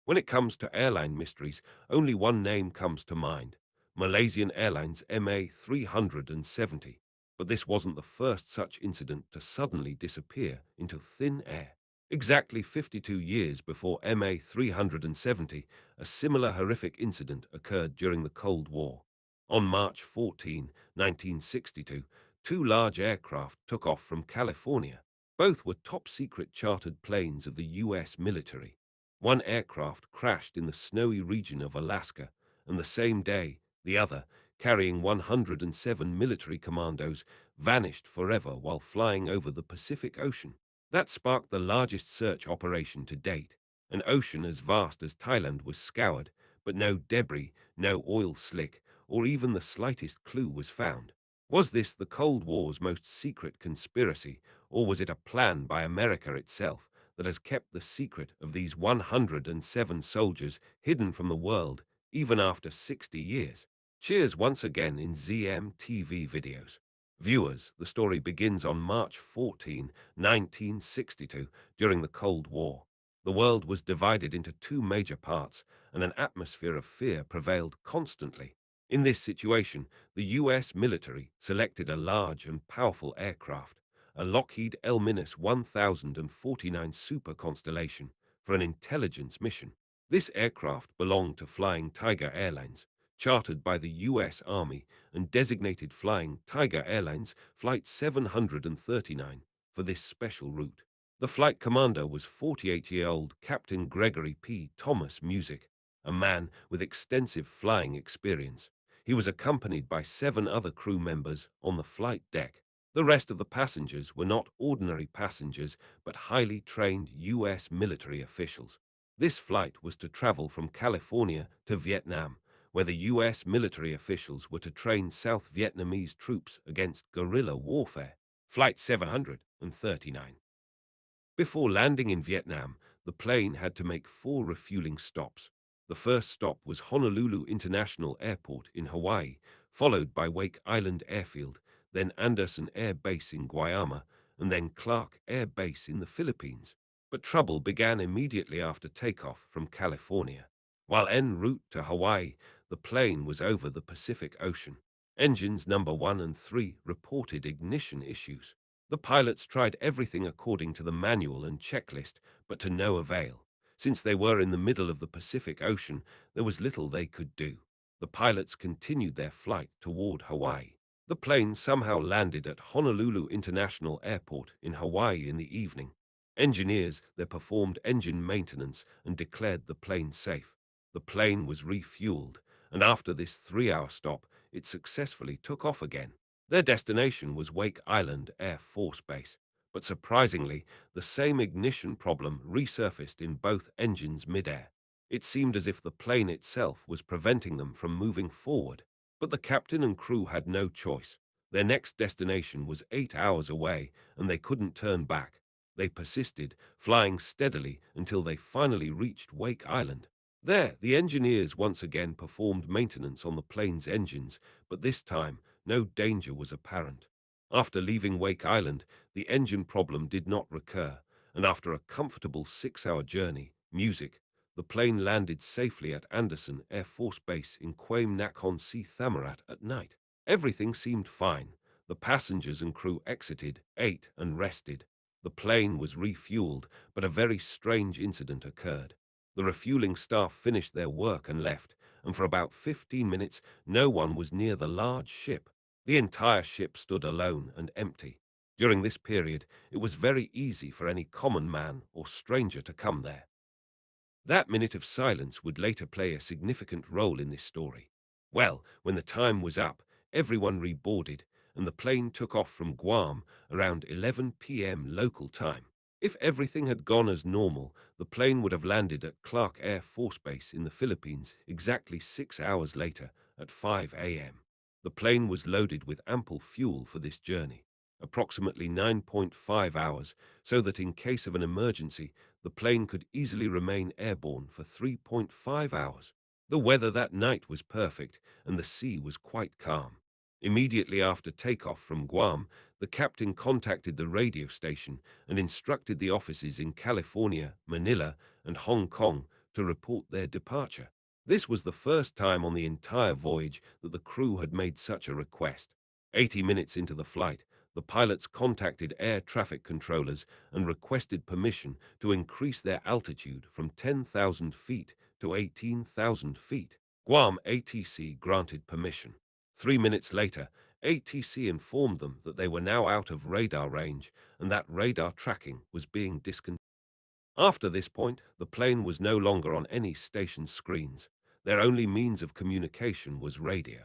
When it comes to airline mysteries, only one name comes to mind: Malaysian Airlines MA370. But this wasn't the first such incident to suddenly disappear into thin air. Exactly 52 years before MA370, a similar horrific incident occurred during the Cold War. On March 14, 1962, two large aircraft took off from California. Both were top-secret chartered planes of the U.S. military. One aircraft crashed in the snowy region of Alaska, and the same day, the other, carrying 107 military commandos, vanished forever while flying over the Pacific Ocean. That sparked the largest search operation to date. An ocean as vast as Thailand was scoured, but no debris, no oil slick, or even the slightest clue was found. Was this the Cold War's most secret conspiracy, or was it a plan by America itself that has kept the secret of these 107 soldiers hidden from the world even after 60 years? Cheers once again in ZM TV videos. Viewers, the story begins on March 14, 1962, during the Cold War. The world was divided into two major parts, and an atmosphere of fear prevailed constantly. In this situation, the U.S. military selected a large and powerful aircraft, a Lockheed L-1049 Super Constellation, for an intelligence mission. This aircraft belonged to Flying Tiger Airlines, chartered by the U.S. Army and designated Flying Tiger Airlines Flight 739 for this special route. The flight commander was 48-year-old Captain Gregory P. Thomas Music, a man with extensive flying experience. He was accompanied by 7 other crew members on the flight deck. The rest of the passengers were not ordinary passengers, but highly trained U.S. military officials. This flight was to travel from California to Vietnam, where the U.S. military officials were to train South Vietnamese troops against guerrilla warfare. Flight 739. Before landing in Vietnam, the plane had to make 4 refueling stops. The first stop was Honolulu International Airport in Hawaii, followed by Wake Island Airfield, then Anderson Air Base in Guayama, and then Clark Air Base in the Philippines. But trouble began immediately after takeoff from California. While en route to Hawaii, the plane was over the Pacific Ocean. Engines number 1 and 3 reported ignition issues. The pilots tried everything according to the manual and checklist, but to no avail. Since they were in the middle of the Pacific Ocean, there was little they could do. The pilots continued their flight toward Hawaii. The plane somehow landed at Honolulu International Airport in Hawaii in the evening. Engineers there performed engine maintenance and declared the plane safe. The plane was refueled, and after this 3-hour stop, it successfully took off again. Their destination was Wake Island Air Force Base, but surprisingly, the same ignition problem resurfaced in both engines midair. It seemed as if the plane itself was preventing them from moving forward, but the captain and crew had no choice. Their next destination was 8 hours away, and they couldn't turn back. They persisted, flying steadily until they finally reached Wake Island. There, the engineers once again performed maintenance on the plane's engines, but this time, no danger was apparent. After leaving Wake Island, the engine problem did not recur, and after a comfortable 6-hour journey, the plane landed safely at Anderson Air Force Base in Quam Nakhon Si Thammarat at night. Everything seemed fine. The passengers and crew exited, ate, and rested. The plane was refueled, but a very strange incident occurred. The refueling staff finished their work and left, and for about 15 minutes, no one was near the large ship. The entire ship stood alone and empty. During this period, it was very easy for any common man or stranger to come there. That minute of silence would later play a significant role in this story. Well, when the time was up, everyone reboarded, and the plane took off from Guam around 11 p.m. local time. If everything had gone as normal, the plane would have landed at Clark Air Force Base in the Philippines exactly 6 hours later at 5 a.m. The plane was loaded with ample fuel for this journey, approximately 9.5 hours, so that in case of an emergency, the plane could easily remain airborne for 3.5 hours. The weather that night was perfect, and the sea was quite calm. Immediately after takeoff from Guam, the captain contacted the radio station and instructed the offices in California, Manila, and Hong Kong to report their departure. This was the first time on the entire voyage that the crew had made such a request. 80 minutes into the flight, the pilots contacted air traffic controllers and requested permission to increase their altitude from 10,000 feet to 18,000 feet. Guam ATC granted permission. 3 minutes later, ATC informed them that they were now out of radar range and that radar tracking was being discontinued. After this point, the plane was no longer on any station screens. Their only means of communication was radio.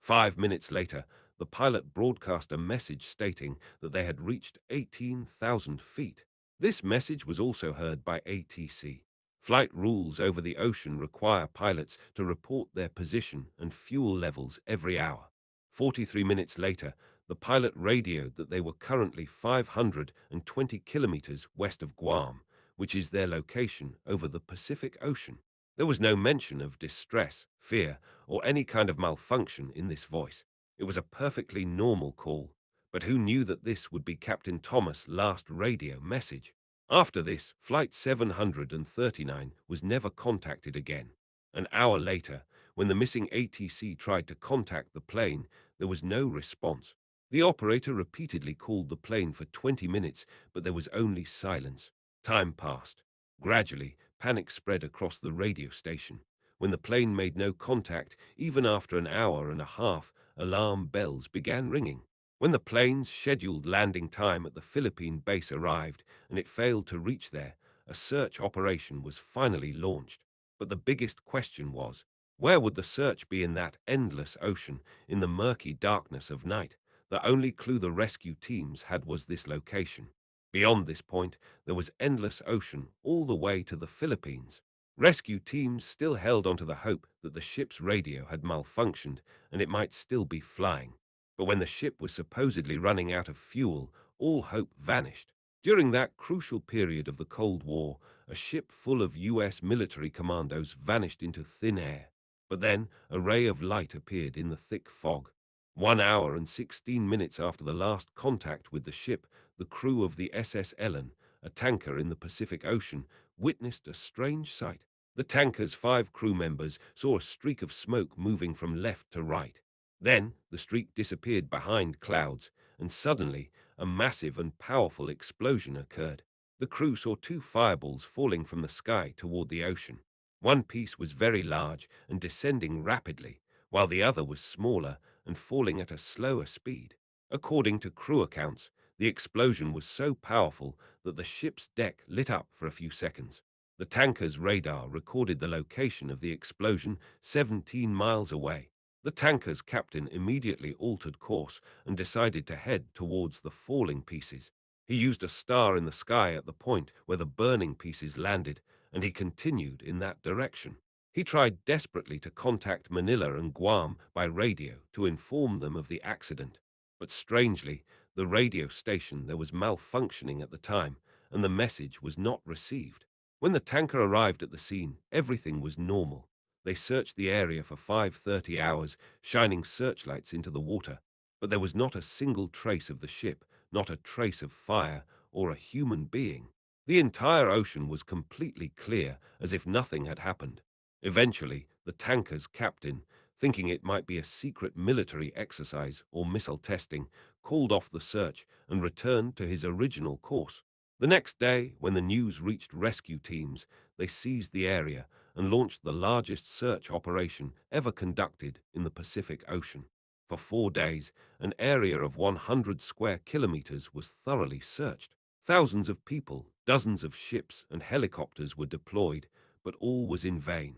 5 minutes later, the pilot broadcast a message stating that they had reached 18,000 feet. This message was also heard by ATC. Flight rules over the ocean require pilots to report their position and fuel levels every hour. 43 minutes later, the pilot radioed that they were currently 520 kilometers west of Guam, which is their location over the Pacific Ocean. There was no mention of distress, fear, or any kind of malfunction in this voice. It was a perfectly normal call. But who knew that this would be Captain Thomas' last radio message? After this, Flight 739 was never contacted again. An hour later, when the missing ATC tried to contact the plane, there was no response. The operator repeatedly called the plane for 20 minutes, but there was only silence. Time passed. Gradually, panic spread across the radio station. When the plane made no contact, even after an hour and a half, alarm bells began ringing. When the plane's scheduled landing time at the Philippine base arrived and it failed to reach there, a search operation was finally launched. But the biggest question was, where would the search be in that endless ocean, in the murky darkness of night? The only clue the rescue teams had was this location. Beyond this point, there was endless ocean all the way to the Philippines. Rescue teams still held onto the hope that the ship's radio had malfunctioned and it might still be flying. But when the ship was supposedly running out of fuel, all hope vanished. During that crucial period of the Cold War, a ship full of US military commandos vanished into thin air. But then a ray of light appeared in the thick fog. 1 hour and 16 minutes after the last contact with the ship, the crew of the SS Ellen, a tanker in the Pacific Ocean, witnessed a strange sight. The tanker's 5 crew members saw a streak of smoke moving from left to right. Then the streak disappeared behind clouds, and suddenly a massive and powerful explosion occurred. The crew saw 2 fireballs falling from the sky toward the ocean. One piece was very large and descending rapidly, while the other was smaller and falling at a slower speed. According to crew accounts, the explosion was so powerful that the ship's deck lit up for a few seconds. The tanker's radar recorded the location of the explosion 17 miles away. The tanker's captain immediately altered course and decided to head towards the falling pieces. He used a star in the sky at the point where the burning pieces landed, and he continued in that direction. He tried desperately to contact Manila and Guam by radio to inform them of the accident. But strangely, the radio station there was malfunctioning at the time, and the message was not received. When the tanker arrived at the scene, everything was normal. They searched the area for 530 hours, shining searchlights into the water, but there was not a single trace of the ship, not a trace of fire or a human being. The entire ocean was completely clear, as if nothing had happened. Eventually, the tanker's captain, thinking it might be a secret military exercise or missile testing, called off the search and returned to his original course. The next day, when the news reached rescue teams, they seized the area and launched the largest search operation ever conducted in the Pacific Ocean. For 4 days, an area of 100 square kilometers was thoroughly searched. Thousands of people, dozens of ships and helicopters were deployed, but all was in vain.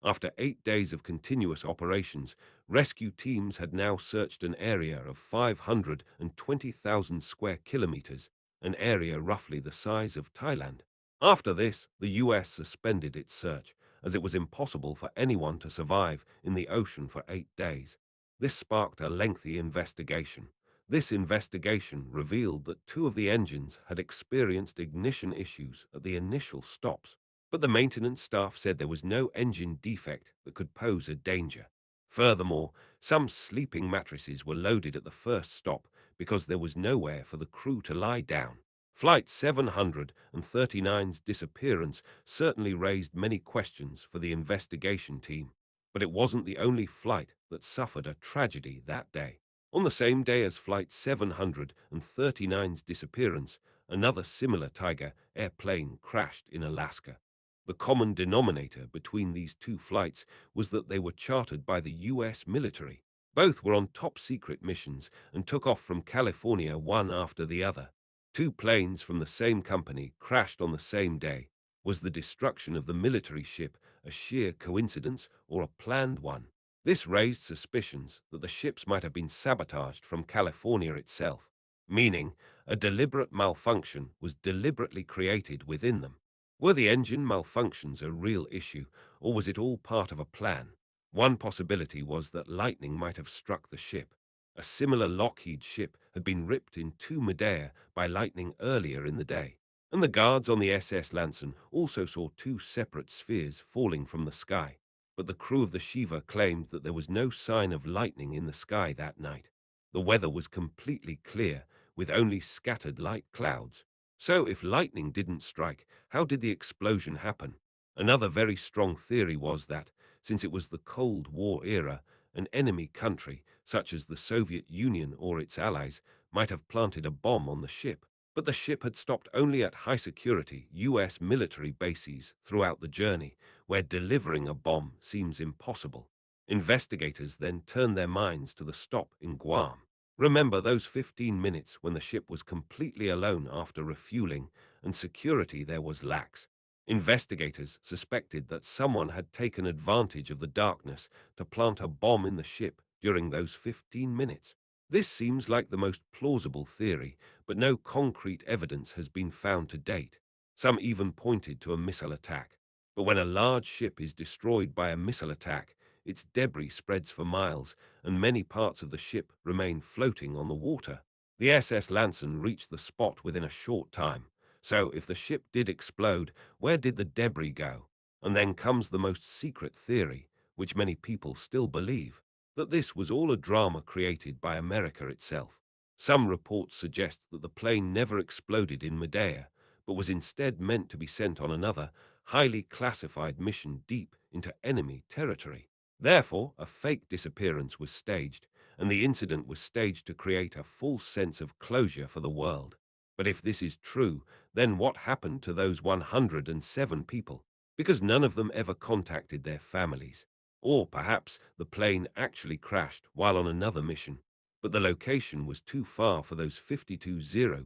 After 8 days of continuous operations, rescue teams had now searched an area of 520,000 square kilometers, an area roughly the size of Thailand. After this, the US suspended its search, as it was impossible for anyone to survive in the ocean for 8 days. This sparked a lengthy investigation. This investigation revealed that 2 of the engines had experienced ignition issues at the initial stops, but the maintenance staff said there was no engine defect that could pose a danger. Furthermore, some sleeping mattresses were loaded at the first stop because there was nowhere for the crew to lie down. Flight 739's disappearance certainly raised many questions for the investigation team, but it wasn't the only flight that suffered a tragedy that day. On the same day as Flight 739's disappearance, another similar Tiger airplane crashed in Alaska. The common denominator between these two flights was that they were chartered by the U.S. military. Both were on top-secret missions and took off from California one after the other. Two planes from the same company crashed on the same day. Was the destruction of the military ship a sheer coincidence or a planned one? This raised suspicions that the ships might have been sabotaged from California itself, meaning a deliberate malfunction was deliberately created within them. Were the engine malfunctions a real issue, or was it all part of a plan? One possibility was that lightning might have struck the ship. A similar Lockheed ship had been ripped in two midair by lightning earlier in the day, and the guards on the SS Lanson also saw two separate spheres falling from the sky. But the crew of the Shiva claimed that there was no sign of lightning in the sky that night. The weather was completely clear, with only scattered light clouds. So if lightning didn't strike, how did the explosion happen? Another very strong theory was that, since it was the Cold War era, an enemy country, such as the Soviet Union or its allies, might have planted a bomb on the ship. But the ship had stopped only at high-security U.S. military bases throughout the journey, where delivering a bomb seems impossible. Investigators then turned their minds to the stop in Guam. Remember those 15 minutes when the ship was completely alone after refueling and security there was lax. Investigators suspected that someone had taken advantage of the darkness to plant a bomb in the ship during those 15 minutes. This seems like the most plausible theory, but no concrete evidence has been found to date. Some even pointed to a missile attack. But when a large ship is destroyed by a missile attack, its debris spreads for miles, and many parts of the ship remain floating on the water. The SS Lanson reached the spot within a short time. So, if the ship did explode, where did the debris go? And then comes the most secret theory, which many people still believe, that this was all a drama created by America itself. Some reports suggest that the plane never exploded in midair, but was instead meant to be sent on another, highly classified mission deep into enemy territory. Therefore, a fake disappearance was staged, and the incident was staged to create a false sense of closure for the world. But if this is true, then what happened to those 107 people? Because none of them ever contacted their families. Or perhaps the plane actually crashed while on another mission, but the location was too far for those 52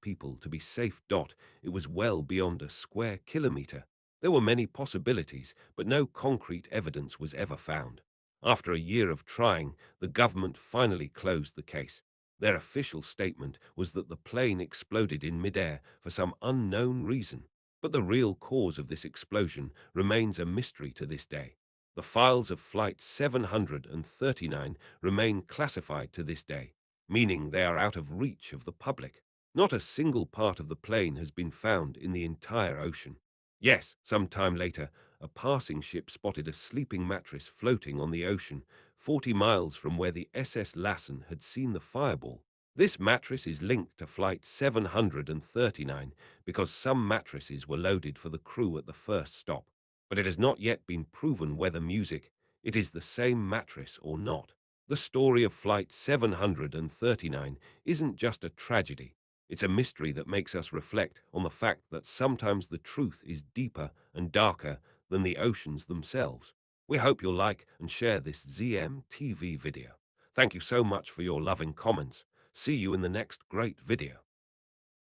people to be safe. It was well beyond a square kilometer. There were many possibilities, but no concrete evidence was ever found. After a year of trying, the government finally closed the case. Their official statement was that the plane exploded in midair for some unknown reason, but the real cause of this explosion remains a mystery to this day. The files of Flight 739 remain classified to this day, meaning they are out of reach of the public. Not a single part of the plane has been found in the entire ocean. Yes, some time later, a passing ship spotted a sleeping mattress floating on the ocean, 40 miles from where the SS Lassen had seen the fireball. This mattress is linked to Flight 739 because some mattresses were loaded for the crew at the first stop, but it has not yet been proven whether it is the same mattress or not. The story of Flight 739 isn't just a tragedy. It's a mystery that makes us reflect on the fact that sometimes the truth is deeper and darker than the oceans themselves. We hope you'll like and share this ZMTV video. Thank you so much for your loving comments. See you in the next great video.